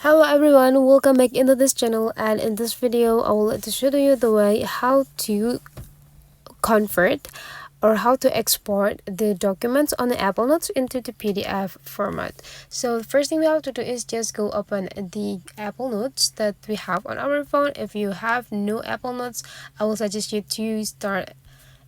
Hello everyone, welcome back into this channel, and in this video I will like to show you the way how to convert or how to export the documents on the Apple Notes into the PDF format. So the first thing we have to do is just go open the Apple Notes that we have on our phone. If you have no Apple Notes, I will suggest you to start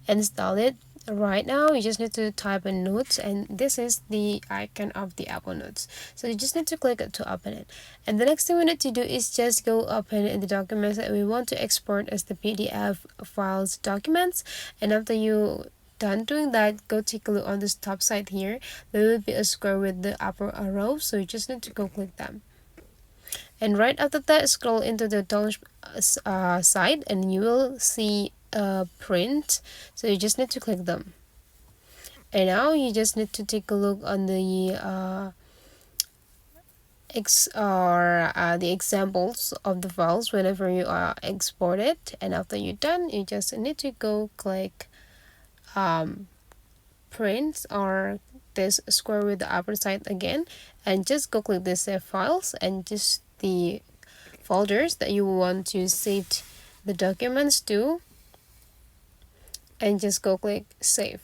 install it right now. You just need to type in notes, and this is the icon of the Apple Notes, so you just need to click it to open it. And the next thing we need to do is just go open the documents that we want to export as the PDF files documents. And after you done doing that, go take a look on this top side here. There will be a square with the upper arrow, so you just need to go click them. And right after that, scroll into the down side and you will see print, so you just need to click them. And now you just need to take a look on the the examples of the files whenever you export it. And after you're done, you just need to go click print or this square with the upper side again, and just go click the save files and just the folders that you want to save the documents to, and just go click save,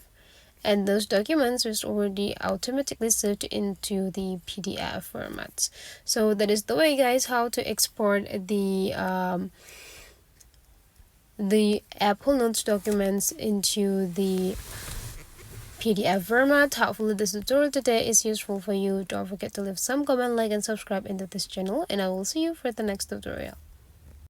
and those documents is already automatically saved into the PDF format. So that is the way, guys, how to export the Apple Notes documents into the PDF format. Hopefully this tutorial today is useful for you. Don't forget to leave some comment, like, and subscribe into this channel, and I will see you for the next tutorial.